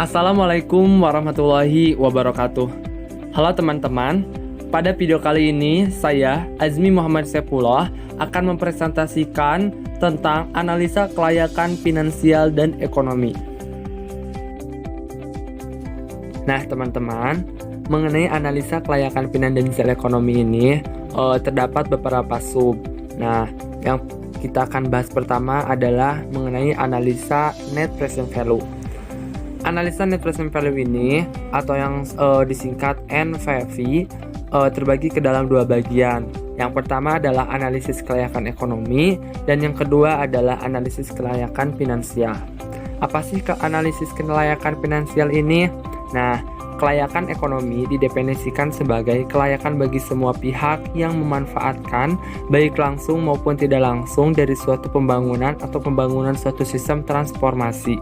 Assalamualaikum warahmatullahi wabarakatuh. Halo teman-teman, pada video kali ini saya, Azmi Muhammad Saifullah, akan mempresentasikan tentang analisa kelayakan finansial dan ekonomi. Nah teman-teman, mengenai analisa kelayakan finansial ekonomi ini terdapat beberapa sub. Nah, yang kita akan bahas pertama adalah mengenai analisa net present value. Analisa net present value ini atau yang disingkat NPV terbagi ke dalam dua bagian. Yang pertama adalah analisis kelayakan ekonomi dan yang kedua adalah analisis kelayakan finansial. Apa sih analisis kelayakan finansial ini? Nah, kelayakan ekonomi didefinisikan sebagai kelayakan bagi semua pihak yang memanfaatkan baik langsung maupun tidak langsung dari suatu pembangunan atau pembangunan suatu sistem transformasi.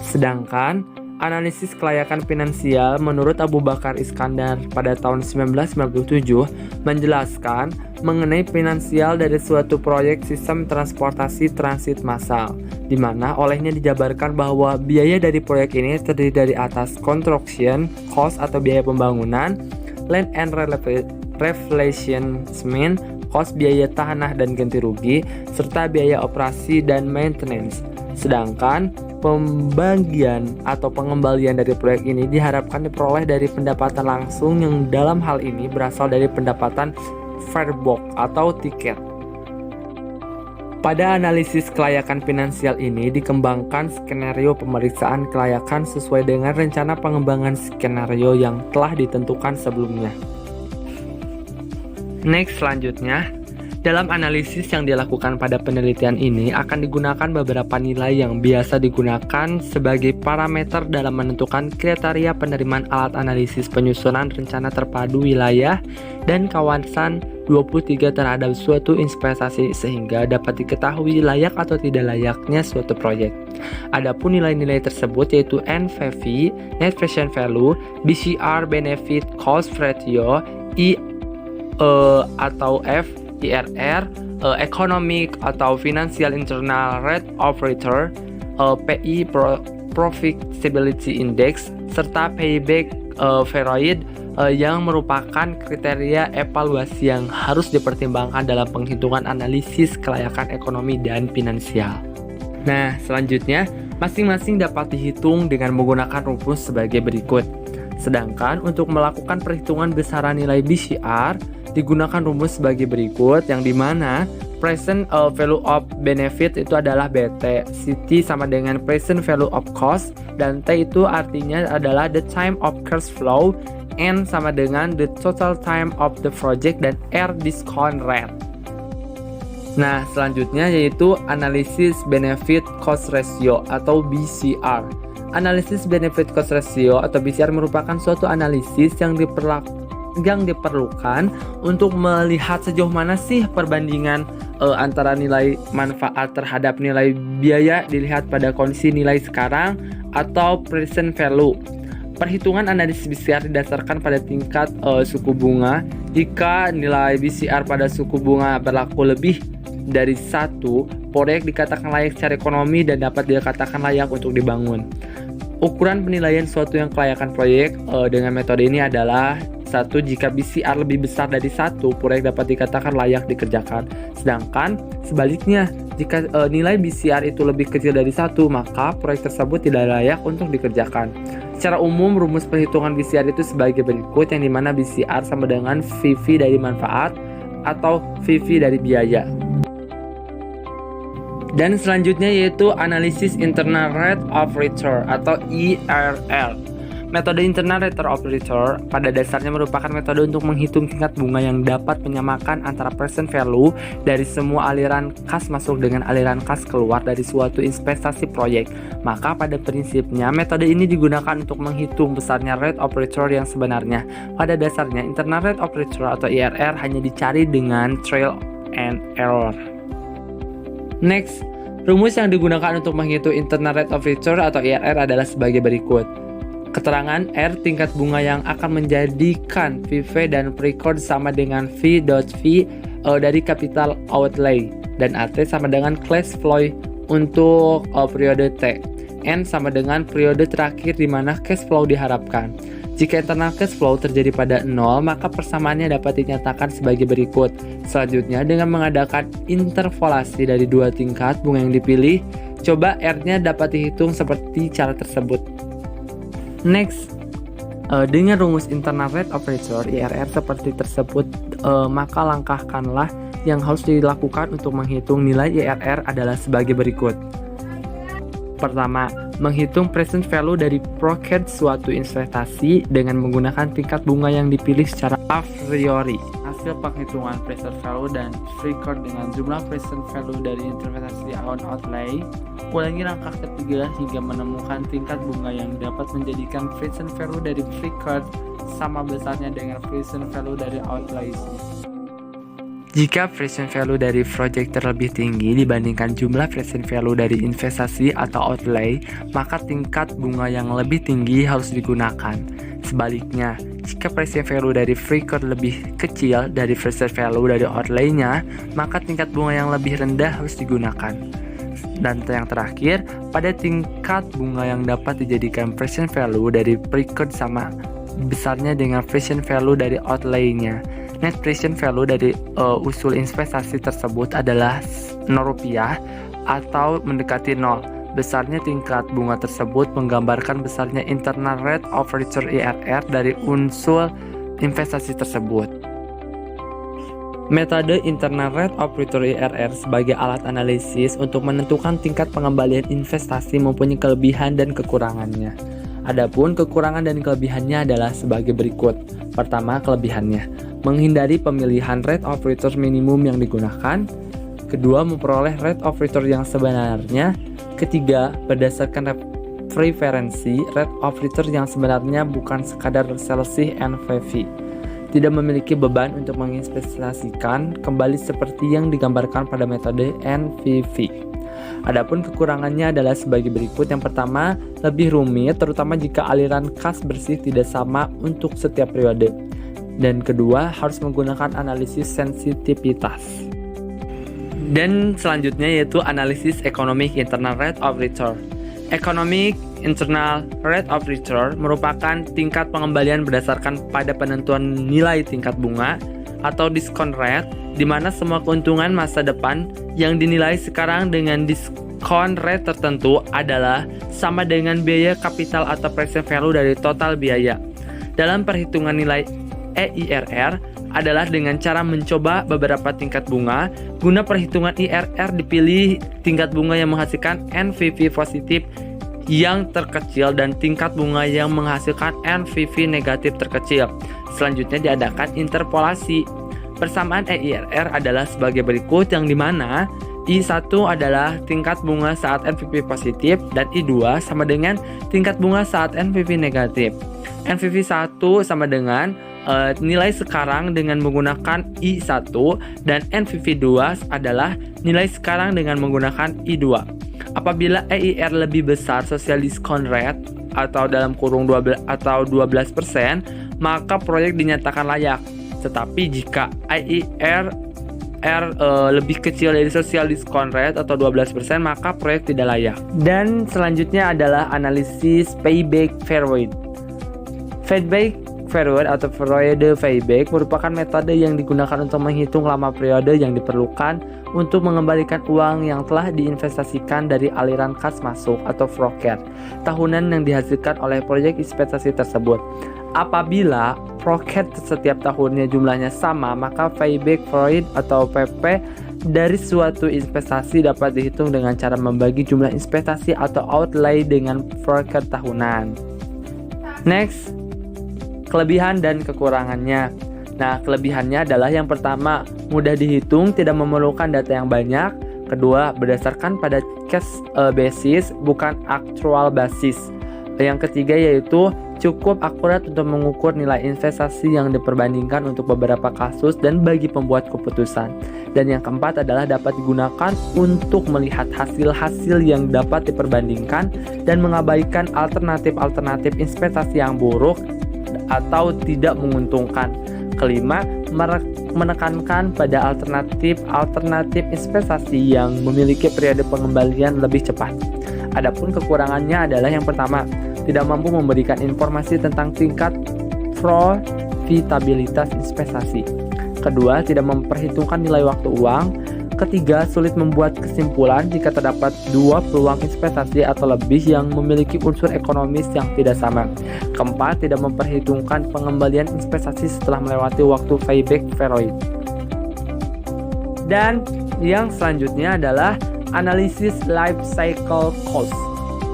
Sedangkan analisis kelayakan finansial menurut Abu Bakar Iskandar pada tahun 1997 menjelaskan mengenai finansial dari suatu proyek sistem transportasi transit massal, di mana olehnya dijabarkan bahwa biaya dari proyek ini terdiri dari atas construction cost atau biaya pembangunan, land and replacement cost biaya tanah dan ganti rugi, serta biaya operasi dan maintenance. Sedangkan pembagian atau pengembalian dari proyek ini diharapkan diperoleh dari pendapatan langsung yang dalam hal ini berasal dari pendapatan farebox atau tiket. Pada analisis kelayakan finansial ini dikembangkan skenario pemeriksaan kelayakan sesuai dengan rencana pengembangan skenario yang telah ditentukan sebelumnya. Next, selanjutnya, dalam analisis yang dilakukan pada penelitian ini akan digunakan beberapa nilai yang biasa digunakan sebagai parameter dalam menentukan kriteria penerimaan alat analisis penyusunan rencana terpadu wilayah dan kawasan 23 terhadap suatu investasi sehingga dapat diketahui layak atau tidak layaknya suatu proyek. Adapun nilai-nilai tersebut yaitu NPV, Net Present Value, BCR, Benefit Cost Ratio, atau F, IRR, Economic atau Financial Internal Rate of Return, PI Profitability Index, serta Payback Period yang merupakan kriteria evaluasi yang harus dipertimbangkan dalam penghitungan analisis kelayakan ekonomi dan finansial. Nah, selanjutnya, masing-masing dapat dihitung dengan menggunakan rumus sebagai berikut. Sedangkan untuk melakukan perhitungan besaran nilai BCR digunakan rumus sebagai berikut, yang dimana present value of benefit itu adalah BT, CT sama dengan present value of cost, dan T itu artinya adalah the time of cash flow, N sama dengan the total time of the project, dan R discount rate. Nah, selanjutnya yaitu analisis benefit cost ratio atau BCR. Analisis benefit cost ratio atau BCR merupakan suatu analisis yang diperlukan untuk melihat sejauh mana sih perbandingan antara nilai manfaat terhadap nilai biaya dilihat pada kondisi nilai sekarang atau present value. Perhitungan analisis BCR didasarkan pada tingkat suku bunga. Jika nilai BCR pada suku bunga berlaku lebih dari 1, proyek dikatakan layak secara ekonomi dan dapat dikatakan layak untuk dibangun. Ukuran penilaian suatu yang kelayakan proyek dengan metode ini adalah 1. Jika BCR lebih besar dari 1, proyek dapat dikatakan layak dikerjakan. Sedangkan sebaliknya, jika nilai BCR itu lebih kecil dari 1, maka proyek tersebut tidak layak untuk dikerjakan. Secara umum, rumus perhitungan BCR itu sebagai berikut, yang dimana BCR sama dengan VV dari manfaat atau VV dari biaya. Dan selanjutnya yaitu analisis internal rate of return atau IRR. Metode internal rate of return pada dasarnya merupakan metode untuk menghitung tingkat bunga yang dapat menyamakan antara present value dari semua aliran kas masuk dengan aliran kas keluar dari suatu investasi proyek. Maka pada prinsipnya metode ini digunakan untuk menghitung besarnya rate of return yang sebenarnya. Pada dasarnya internal rate of return atau IRR hanya dicari dengan trial and error. Next, rumus yang digunakan untuk menghitung internal rate of return atau IRR adalah sebagai berikut. Keterangan R tingkat bunga yang akan menjadikan VV dan precord sama dengan V.V dari capital outlay, dan AT sama dengan cash flow untuk periode T. N sama dengan periode terakhir di mana cash flow diharapkan. Jika internal cash flow terjadi pada 0, maka persamaannya dapat dinyatakan sebagai berikut. Selanjutnya, dengan mengadakan interpolasi dari dua tingkat bunga yang dipilih, coba R-nya dapat dihitung seperti cara tersebut. Next, dengan rumus internal rate operator IRR seperti tersebut, maka langkahkanlah yang harus dilakukan untuk menghitung nilai IRR adalah sebagai berikut. Pertama, menghitung present value dari proket suatu investasi dengan menggunakan tingkat bunga yang dipilih secara a priori. Hasil penghitungan present value dan record dengan jumlah present value dari investasi on outlay. Ulangi langkah ketiga hingga menemukan tingkat bunga yang dapat menjadikan present value dari record sama besarnya dengan present value dari outlay. Jika present value dari project terlebih tinggi dibandingkan jumlah present value dari investasi atau outlay, maka tingkat bunga yang lebih tinggi harus digunakan. Sebaliknya, jika present value dari record lebih kecil dari present value dari outlay-nya, maka tingkat bunga yang lebih rendah harus digunakan. Dan yang terakhir, pada tingkat bunga yang dapat dijadikan present value dari record sama besarnya dengan present value dari outlay-nya. Net present value dari usul investasi tersebut adalah Rp0 atau mendekati 0. Besarnya tingkat bunga tersebut menggambarkan besarnya internal rate of return IRR dari unsur investasi tersebut. Metode internal rate of return IRR sebagai alat analisis untuk menentukan tingkat pengembalian investasi mempunyai kelebihan dan kekurangannya. Adapun kekurangan dan kelebihannya adalah sebagai berikut. Pertama, kelebihannya: menghindari pemilihan rate of return minimum yang digunakan. Kedua, memperoleh rate of return yang sebenarnya. Ketiga, berdasarkan preferensi rate of return yang sebenarnya bukan sekadar selisih NPV. Tidak memiliki beban untuk menginvestasikan kembali seperti yang digambarkan pada metode NPV. Adapun kekurangannya adalah sebagai berikut. Yang pertama, lebih rumit, terutama jika aliran kas bersih tidak sama untuk setiap periode. Dan kedua, harus menggunakan analisis sensitivitas. Dan selanjutnya yaitu analisis economic internal rate of return. Economic internal rate of return merupakan tingkat pengembalian berdasarkan pada penentuan nilai tingkat bunga atau discount rate, di mana semua keuntungan masa depan yang dinilai sekarang dengan discount rate tertentu adalah sama dengan biaya kapital atau present value dari total biaya. Dalam perhitungan nilai EIRR adalah dengan cara mencoba beberapa tingkat bunga. Guna perhitungan IRR dipilih tingkat bunga yang menghasilkan NPV positif yang terkecil dan tingkat bunga yang menghasilkan NPV negatif terkecil. Selanjutnya diadakan interpolasi. Persamaan EIRR adalah sebagai berikut, yang dimana I1 adalah tingkat bunga saat NPV positif dan I2 sama dengan tingkat bunga saat NPV negatif. NPV 1 sama dengan nilai sekarang dengan menggunakan I1 dan NPV 2 adalah nilai sekarang dengan menggunakan I2. Apabila EIR lebih besar social discount rate atau dalam kurung 12%, maka proyek dinyatakan layak. Tetapi jika EIR lebih kecil dari social discount rate atau 12%, maka proyek tidak layak. Dan selanjutnya adalah analisis payback period. Payback period atau periode payback merupakan metode yang digunakan untuk menghitung lama periode yang diperlukan untuk mengembalikan uang yang telah diinvestasikan dari aliran kas masuk atau proket tahunan yang dihasilkan oleh proyek investasi tersebut. Apabila proket setiap tahunnya jumlahnya sama, maka payback period atau PP dari suatu investasi dapat dihitung dengan cara membagi jumlah investasi atau outlay dengan proket tahunan. Next, kelebihan dan kekurangannya. Nah, kelebihannya adalah yang pertama, mudah dihitung, tidak memerlukan data yang banyak. Kedua, berdasarkan pada cash basis, bukan actual basis. Yang ketiga yaitu cukup akurat untuk mengukur nilai investasi yang diperbandingkan untuk beberapa kasus dan bagi pembuat keputusan. Dan yang keempat adalah dapat digunakan untuk melihat hasil-hasil yang dapat diperbandingkan dan mengabaikan alternatif-alternatif investasi yang buruk atau tidak menguntungkan. Kelima, menekankan pada alternatif investasi yang memiliki periode pengembalian lebih cepat. Adapun kekurangannya adalah yang pertama, tidak mampu memberikan informasi tentang tingkat profitabilitas investasi. Kedua, tidak memperhitungkan nilai waktu uang. Ketiga, sulit membuat kesimpulan jika terdapat dua peluang investasi atau lebih yang memiliki unsur ekonomis yang tidak sama. Keempat, tidak memperhitungkan pengembalian investasi setelah melewati waktu payback period. Dan yang selanjutnya adalah analisis life cycle cost.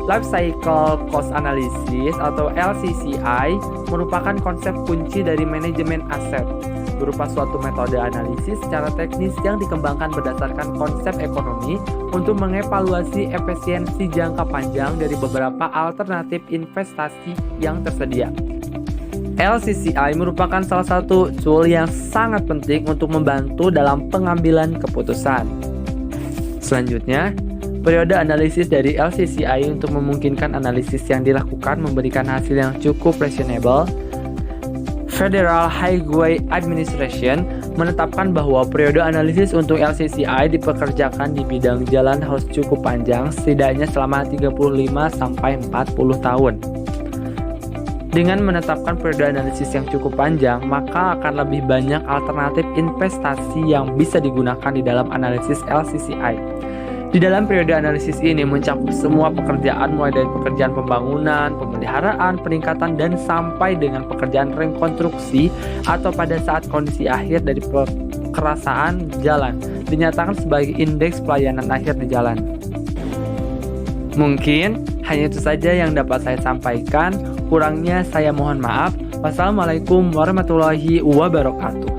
Life Cycle Cost Analysis atau LCCI merupakan konsep kunci dari manajemen aset, berupa suatu metode analisis secara teknis yang dikembangkan berdasarkan konsep ekonomi untuk mengevaluasi efisiensi jangka panjang dari beberapa alternatif investasi yang tersedia. LCCI merupakan salah satu tool yang sangat penting untuk membantu dalam pengambilan keputusan. Selanjutnya, periode analisis dari LCCI untuk memungkinkan analisis yang dilakukan memberikan hasil yang cukup reasonable. Federal Highway Administration menetapkan bahwa periode analisis untuk LCCI dipekerjakan di bidang jalan harus cukup panjang, setidaknya selama 35-40 tahun. Dengan menetapkan periode analisis yang cukup panjang, maka akan lebih banyak alternatif investasi yang bisa digunakan di dalam analisis LCCI. Di dalam periode analisis ini mencakup semua pekerjaan mulai dari pekerjaan pembangunan, pemeliharaan, peningkatan, dan sampai dengan pekerjaan rekonstruksi atau pada saat kondisi akhir dari kerasaan jalan dinyatakan sebagai indeks pelayanan akhir di jalan. Mungkin hanya itu saja yang dapat saya sampaikan, kurangnya saya mohon maaf. Wassalamualaikum warahmatullahi wabarakatuh.